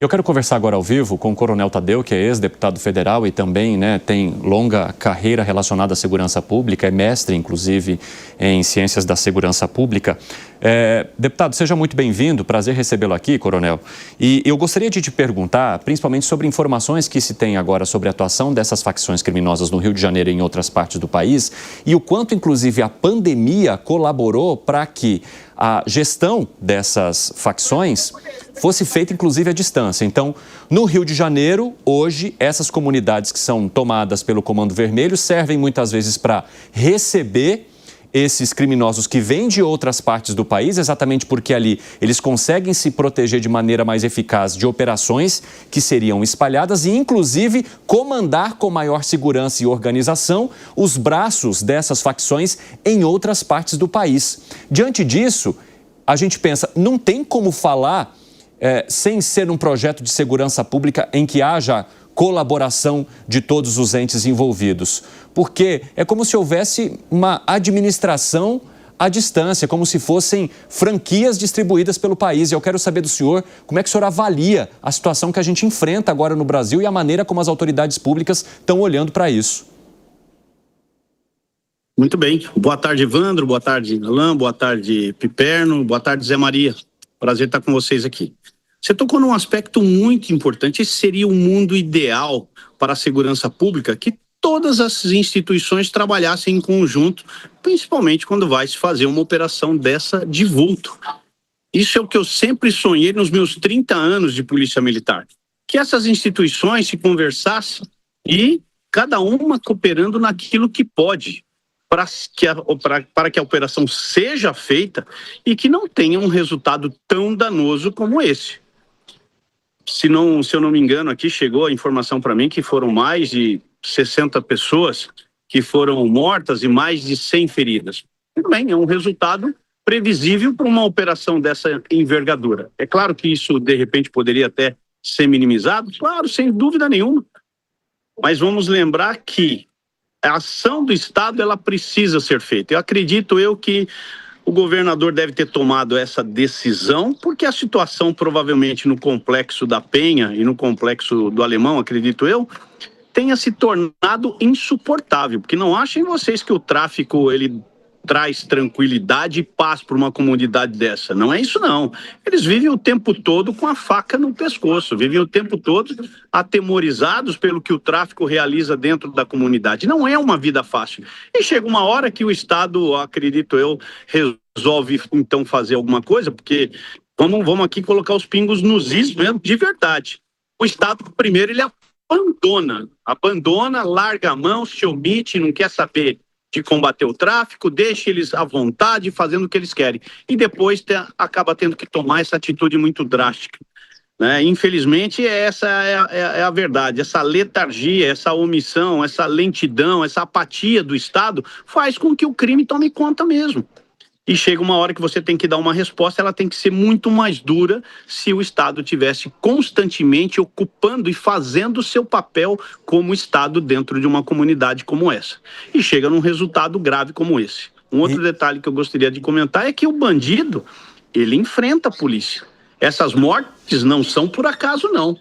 Eu quero conversar agora ao vivo com o Coronel Tadeu, que é ex-deputado federal e também tem longa carreira relacionada à segurança pública, é mestre, inclusive, em ciências da segurança pública. Deputado, seja muito bem-vindo, prazer recebê-lo aqui, Coronel. E eu gostaria de te perguntar, principalmente sobre informações que se tem agora sobre a atuação dessas facções criminosas no Rio de Janeiro e em outras partes do país, e o quanto, inclusive, a pandemia colaborou para que a gestão dessas facções fosse feita, inclusive, à distância. Então, no Rio de Janeiro, hoje, essas comunidades que são tomadas pelo Comando Vermelho servem muitas vezes para receber esses criminosos que vêm de outras partes do país, exatamente porque ali eles conseguem se proteger de maneira mais eficaz de operações que seriam espalhadas e, inclusive, comandar com maior segurança e organização os braços dessas facções em outras partes do país. Diante disso, a gente pensa, não tem como falar sem ser um projeto de segurança pública em que haja colaboração de todos os entes envolvidos. Porque é como se houvesse uma administração à distância, como se fossem franquias distribuídas pelo país. E eu quero saber do senhor como é que o senhor avalia a situação que a gente enfrenta agora no Brasil e a maneira como as autoridades públicas estão olhando para isso. Muito bem. Boa tarde, Evandro. Boa tarde, Alain. Boa tarde, Piperno. Boa tarde, Zé Maria. Prazer estar com vocês aqui. Você tocou num aspecto muito importante. Esse seria o mundo ideal para a segurança pública, que todas as instituições trabalhassem em conjunto, principalmente quando vai se fazer uma operação dessa de vulto. Isso é o que eu sempre sonhei nos meus 30 anos de polícia militar. Que essas instituições se conversassem e cada uma cooperando naquilo que pode, para que a operação seja feita e que não tenha um resultado tão danoso como esse. Se eu não me engano, aqui chegou a informação para mim que foram mais de 60 pessoas que foram mortas e mais de 100 feridas. Tudo bem, é um resultado previsível para uma operação dessa envergadura. É claro que isso, de repente, poderia até ser minimizado, claro, sem dúvida nenhuma. Mas vamos lembrar que a ação do Estado, ela precisa ser feita. Eu acredito que o governador deve ter tomado essa decisão, porque a situação provavelmente no complexo da Penha e no complexo do Alemão, acredito eu, tenha se tornado insuportável. Porque não achem vocês que o tráfico ele traz tranquilidade e paz para uma comunidade dessa. Não é isso, não. Eles vivem o tempo todo com a faca no pescoço, vivem o tempo todo atemorizados pelo que o tráfico realiza dentro da comunidade. Não é uma vida fácil. E chega uma hora que o Estado, acredito eu, resolve então fazer alguma coisa, porque vamos aqui colocar os pingos nos is mesmo, de verdade. O Estado, primeiro, ele abandona, larga a mão, se omite, não quer saber de combater o tráfico, deixa eles à vontade, fazendo o que eles querem. E depois acaba tendo que tomar essa atitude muito drástica. Né? Infelizmente, essa é a verdade. Essa letargia, essa omissão, essa lentidão, essa apatia do Estado faz com que o crime tome conta mesmo. E chega uma hora que você tem que dar uma resposta, ela tem que ser muito mais dura se o Estado estivesse constantemente ocupando e fazendo o seu papel como Estado dentro de uma comunidade como essa. E chega num resultado grave como esse. Um outro detalhe que eu gostaria de comentar é que o bandido, ele enfrenta a polícia. Essas mortes não são por acaso, não.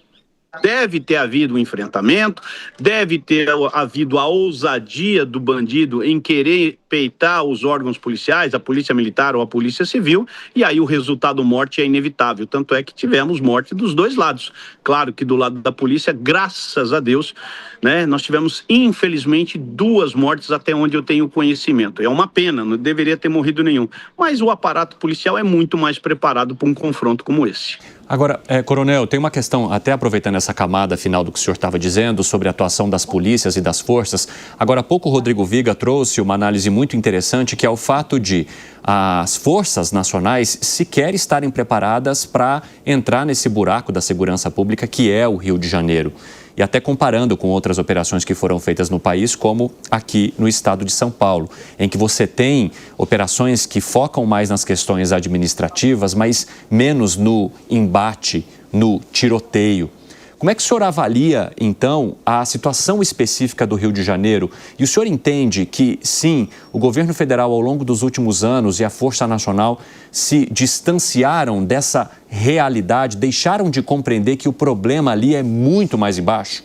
Deve ter havido um enfrentamento, deve ter havido a ousadia do bandido em querer peitar os órgãos policiais, a polícia militar ou a polícia civil, e aí o resultado morte é inevitável. Tanto é que tivemos morte dos dois lados. Claro que do lado da polícia, graças a Deus, né, nós tivemos, infelizmente, 2 mortes até onde eu tenho conhecimento. É uma pena, não deveria ter morrido nenhum. Mas o aparato policial é muito mais preparado para um confronto como esse. Agora, Coronel, tem uma questão, até aproveitando essa camada final do que o senhor estava dizendo, sobre a atuação das polícias e das forças. Agora há pouco o Rodrigo Viga trouxe uma análise muito interessante, que é o fato de as forças nacionais sequer estarem preparadas para entrar nesse buraco da segurança pública que é o Rio de Janeiro. E até comparando com outras operações que foram feitas no país, como aqui no estado de São Paulo, em que você tem operações que focam mais nas questões administrativas, mas menos no embate, no tiroteio. Como é que o senhor avalia, então, a situação específica do Rio de Janeiro? E o senhor entende que, sim, o governo federal, ao longo dos últimos anos, e a Força Nacional se distanciaram dessa realidade, deixaram de compreender que o problema ali é muito mais embaixo?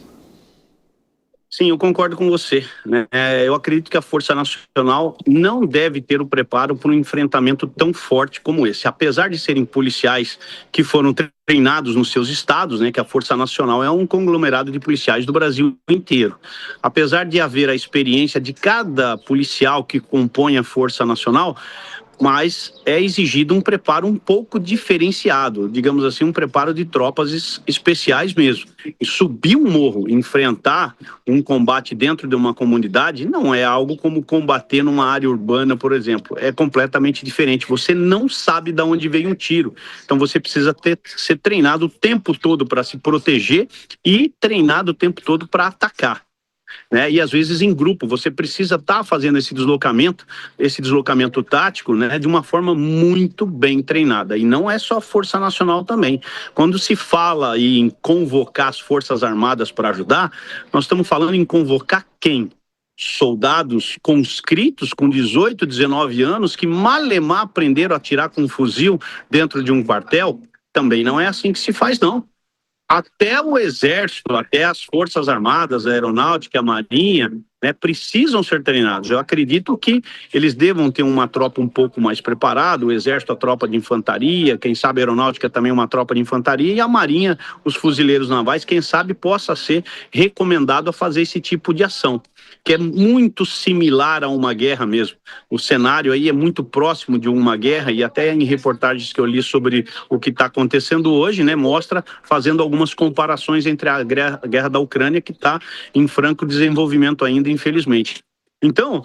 Sim, eu concordo com você, né? Eu acredito que a Força Nacional não deve ter o preparo para um enfrentamento tão forte como esse. Apesar de serem policiais que foram treinados nos seus estados, né? Que a Força Nacional é um conglomerado de policiais do Brasil inteiro. Apesar de haver a experiência de cada policial que compõe a Força Nacional, mas é exigido um preparo um pouco diferenciado, digamos assim, um preparo de tropas especiais mesmo. E subir um morro, enfrentar um combate dentro de uma comunidade, não é algo como combater numa área urbana, por exemplo. É completamente diferente. Você não sabe de onde veio um tiro. Então você precisa ser treinado o tempo todo para se proteger e treinado o tempo todo para atacar. Né? E às vezes em grupo, você precisa estar fazendo esse deslocamento tático, né, de uma forma muito bem treinada. E não é só a Força Nacional também. Quando se fala em convocar as Forças Armadas para ajudar, nós estamos falando em convocar quem? Soldados conscritos com 18, 19 anos que malemar aprenderam a atirar com um fuzil dentro de um quartel? Também não é assim que se faz, não. Até o Exército, até as Forças Armadas, a Aeronáutica, a Marinha, né, precisam ser treinados. Eu acredito que eles devam ter uma tropa um pouco mais preparada, o Exército, a tropa de infantaria, quem sabe a Aeronáutica também uma tropa de infantaria, e a Marinha, os fuzileiros navais, quem sabe possa ser recomendado a fazer esse tipo de ação, que é muito similar a uma guerra mesmo. O cenário aí é muito próximo de uma guerra, e até em reportagens que eu li sobre o que está acontecendo hoje, né, mostra, fazendo algumas comparações entre a guerra da Ucrânia, que está em franco desenvolvimento ainda, infelizmente. Então,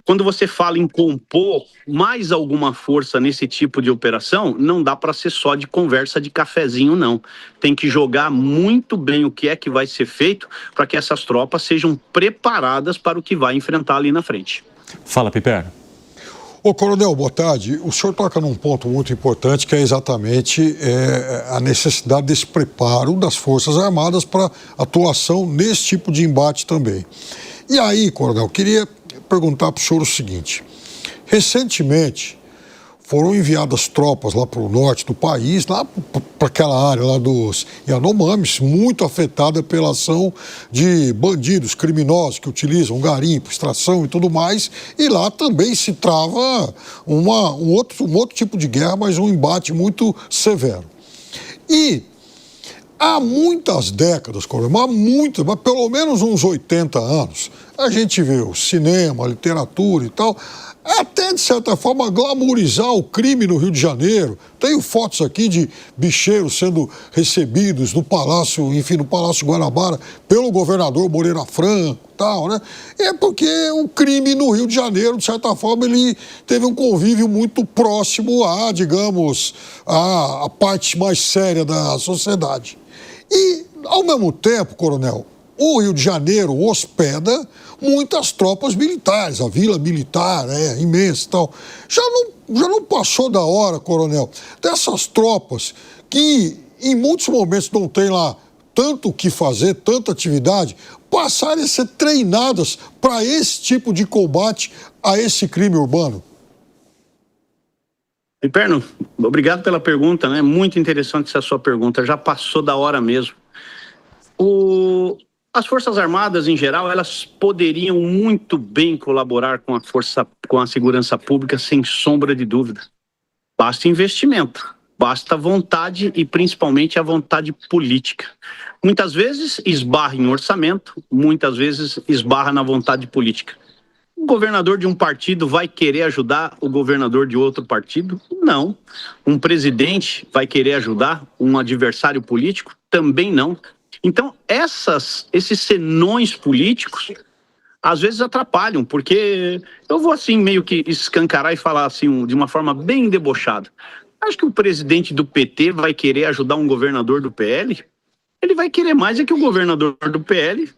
quando você fala em compor mais alguma força nesse tipo de operação, não dá para ser só de conversa de cafezinho, não. Tem que jogar muito bem o que é que vai ser feito para que essas tropas sejam preparadas para o que vai enfrentar ali na frente. Fala, Piperno. Ô, Coronel, boa tarde. O senhor toca num ponto muito importante, que é exatamente a necessidade desse preparo das Forças Armadas para atuação nesse tipo de embate também. E aí, Coronel, queria perguntar para o senhor o seguinte. Recentemente, foram enviadas tropas lá para o norte do país, lá para aquela área lá dos Yanomamis, muito afetada pela ação de bandidos, criminosos que utilizam garimpo, extração e tudo mais, e lá também se trava um outro tipo de guerra, mas um embate muito severo. E há muitas décadas, mas pelo menos uns 80 anos, a gente vê o cinema, a literatura e tal, até de certa forma glamourizar o crime no Rio de Janeiro. Tenho fotos aqui de bicheiros sendo recebidos no Palácio, enfim, no Palácio Guanabara, pelo governador Moreira Franco e tal, né? É porque o crime no Rio de Janeiro, de certa forma, ele teve um convívio muito próximo a, digamos, a parte mais séria da sociedade. E, ao mesmo tempo, Coronel, o Rio de Janeiro hospeda muitas tropas militares, a vila militar é imensa e tal. Já não passou da hora, Coronel, dessas tropas que em muitos momentos não tem lá tanto o que fazer, tanta atividade, passarem a ser treinadas para esse tipo de combate a esse crime urbano? Piperno, obrigado pela pergunta, né? Muito interessante essa sua pergunta, já passou da hora mesmo. As Forças Armadas, em geral, elas poderiam muito bem colaborar com a segurança pública, sem sombra de dúvida. Basta investimento, basta vontade e, principalmente, a vontade política. Muitas vezes esbarra em orçamento, muitas vezes esbarra na vontade política. O governador de um partido vai querer ajudar o governador de outro partido? Não. Um presidente vai querer ajudar um adversário político? Também não. Então, esses senões políticos, às vezes atrapalham, porque eu vou assim meio que escancarar e falar assim de uma forma bem debochada. Acho que o presidente do PT vai querer ajudar um governador do PL? Ele vai querer mais é que o governador do PL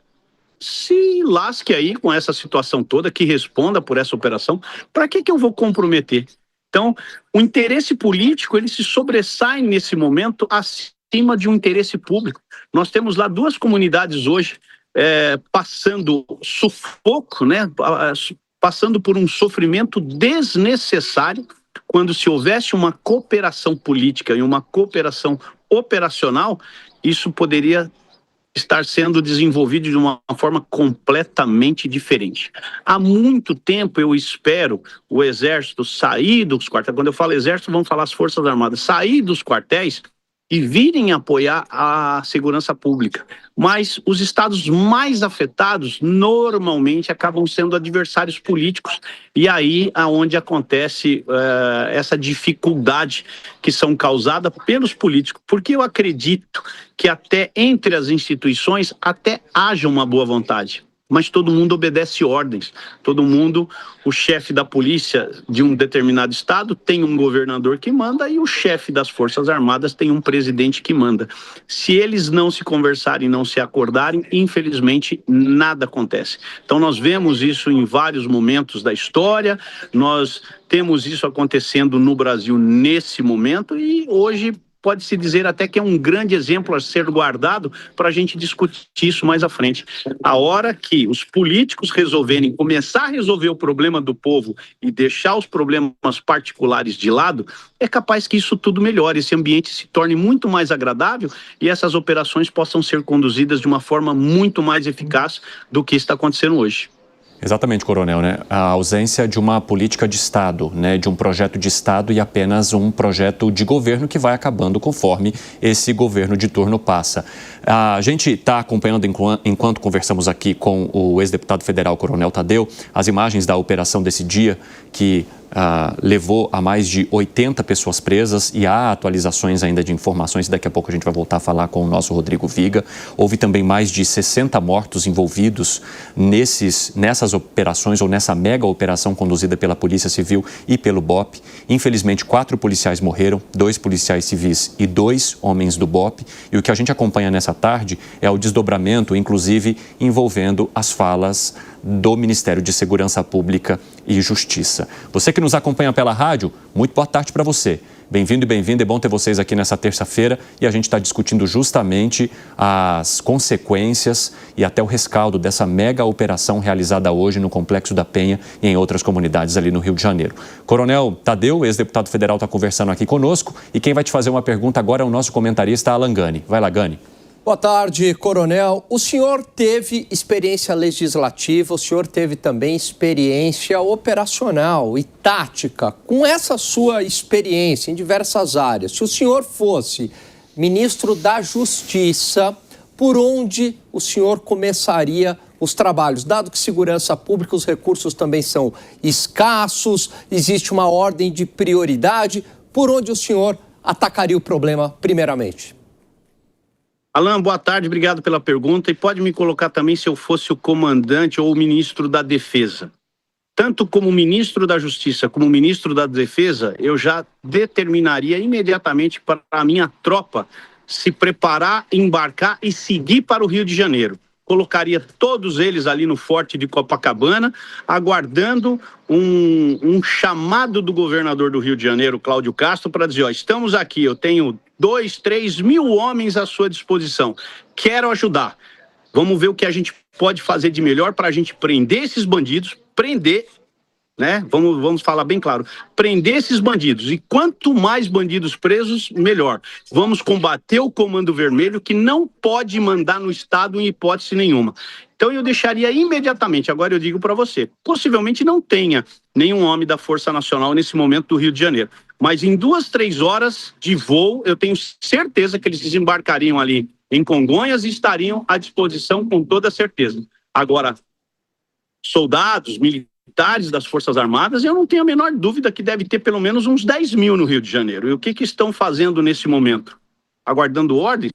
se lasque aí com essa situação toda, que responda por essa operação. Para que eu vou comprometer? Então, o interesse político, ele se sobressai nesse momento acima acima de um interesse público. Nós temos lá 2 comunidades hoje passando sufoco, né? Passando por um sofrimento desnecessário, quando se houvesse uma cooperação política e uma cooperação operacional, isso poderia estar sendo desenvolvido de uma forma completamente diferente. Há muito tempo eu espero o Exército sair dos quartéis, quando eu falo Exército, vamos falar as Forças Armadas, sair dos quartéis e virem apoiar a segurança pública. Mas os estados mais afetados normalmente acabam sendo adversários políticos, e aí aonde acontece essa dificuldade que são causada pelos políticos, porque eu acredito que até entre as instituições até haja uma boa vontade, mas todo mundo obedece ordens, todo mundo, o chefe da polícia de um determinado estado tem um governador que manda e o chefe das Forças Armadas tem um presidente que manda. Se eles não se conversarem, não se acordarem, infelizmente nada acontece. Então nós vemos isso em vários momentos da história, nós temos isso acontecendo no Brasil nesse momento e hoje pode-se dizer até que é um grande exemplo a ser guardado para a gente discutir isso mais à frente. A hora que os políticos resolverem começar a resolver o problema do povo e deixar os problemas particulares de lado, é capaz que isso tudo melhore, esse ambiente se torne muito mais agradável e essas operações possam ser conduzidas de uma forma muito mais eficaz do que está acontecendo hoje. Exatamente, Coronel, né? A ausência de uma política de Estado, né? De um projeto de Estado e apenas um projeto de governo que vai acabando conforme esse governo de turno passa. A gente está acompanhando, enquanto conversamos aqui com o ex-deputado federal Coronel Thadeu, as imagens da operação desse dia que levou a mais de 80 pessoas presas e há atualizações ainda de informações. Daqui a pouco a gente vai voltar a falar com o nosso Rodrigo Viga. Houve também mais de 60 mortos envolvidos nessas operações ou nessa mega operação conduzida pela Polícia Civil e pelo BOP. Infelizmente, 4 policiais morreram, 2 policiais civis e 2 homens do BOP. E o que a gente acompanha nessa tarde é o desdobramento, inclusive envolvendo as falas do Ministério de Segurança Pública e Justiça. Você que nos acompanha pela rádio, muito boa tarde para você. Bem-vindo e bem-vinda, é bom ter vocês aqui nessa terça-feira e a gente está discutindo justamente as consequências e até o rescaldo dessa mega operação realizada hoje no Complexo da Penha e em outras comunidades ali no Rio de Janeiro. Coronel Thadeu, ex-deputado federal, está conversando aqui conosco e quem vai te fazer uma pergunta agora é o nosso comentarista Alan Gani. Vai lá, Gani. Boa tarde, Coronel. O senhor teve experiência legislativa, o senhor teve também experiência operacional e tática. Com essa sua experiência em diversas áreas, se o senhor fosse ministro da Justiça, por onde o senhor começaria os trabalhos? Dado que segurança pública, os recursos também são escassos, existe uma ordem de prioridade, por onde o senhor atacaria o problema primeiramente? Alan, boa tarde, obrigado pela pergunta. E pode me colocar também se eu fosse o comandante ou o ministro da Defesa. Tanto como ministro da Justiça como ministro da Defesa, eu já determinaria imediatamente para a minha tropa se preparar, embarcar e seguir para o Rio de Janeiro. Colocaria todos eles ali no Forte de Copacabana, aguardando um chamado do governador do Rio de Janeiro, Cláudio Castro, para dizer, estamos aqui, eu tenho 2, 3 mil homens à sua disposição, quero ajudar. Vamos ver o que a gente pode fazer de melhor para a gente prender esses bandidos, né? Vamos falar bem claro, prender esses bandidos. E quanto mais bandidos presos, melhor. Vamos combater o Comando Vermelho, que não pode mandar no Estado em hipótese nenhuma. Então eu deixaria imediatamente, agora eu digo para você, possivelmente não tenha nenhum homem da Força Nacional nesse momento do Rio de Janeiro. Mas em 2, 3 horas de voo, eu tenho certeza que eles desembarcariam ali em Congonhas e estariam à disposição com toda certeza. Agora, soldados, militares das Forças Armadas, eu não tenho a menor dúvida que deve ter pelo menos uns 10 mil no Rio de Janeiro. E o que estão fazendo nesse momento? Aguardando ordens?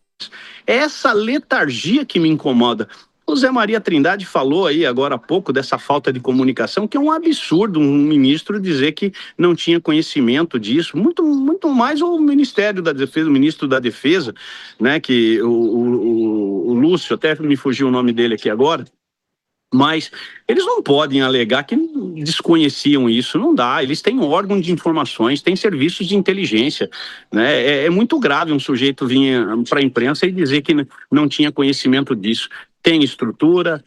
É essa letargia que me incomoda. O Zé Maria Trindade falou aí agora há pouco dessa falta de comunicação, que é um absurdo um ministro dizer que não tinha conhecimento disso, muito mais o Ministério da Defesa, o ministro da Defesa, né, que o Lúcio, até me fugiu o nome dele aqui agora, Mas eles não podem alegar que desconheciam isso, não dá. Eles têm órgão de informações, têm serviços de inteligência, né? É muito grave um sujeito vir para a imprensa e dizer que não tinha conhecimento disso. Tem estrutura,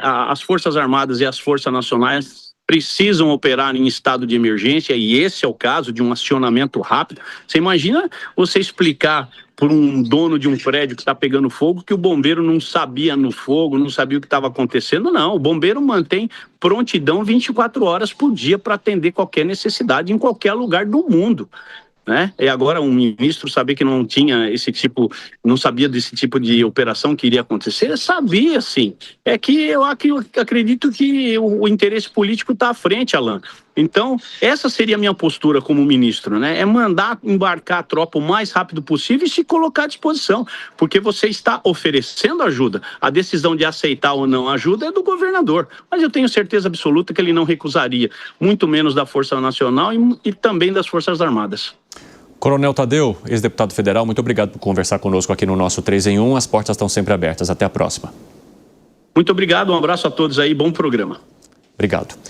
as Forças Armadas e as Forças Nacionais precisam operar em estado de emergência, e esse é o caso de um acionamento rápido. Você imagina você explicar por um dono de um prédio que está pegando fogo que o bombeiro não sabia no fogo, não sabia o que estava acontecendo? Não, o bombeiro mantém prontidão 24 horas por dia para atender qualquer necessidade em qualquer lugar do mundo, né? E agora um ministro saber que não tinha esse tipo, não sabia desse tipo de operação que iria acontecer, sabia sim. É que eu acredito que o interesse político está à frente, Alan. Então, essa seria a minha postura como ministro, né? É mandar embarcar a tropa o mais rápido possível e se colocar à disposição, porque você está oferecendo ajuda. A decisão de aceitar ou não a ajuda é do governador, mas eu tenho certeza absoluta que ele não recusaria, muito menos da Força Nacional e também das Forças Armadas. Coronel Tadeu, ex-deputado federal, muito obrigado por conversar conosco aqui no nosso 3 em 1. As portas estão sempre abertas. Até a próxima. Muito obrigado, um abraço a todos aí, bom programa. Obrigado.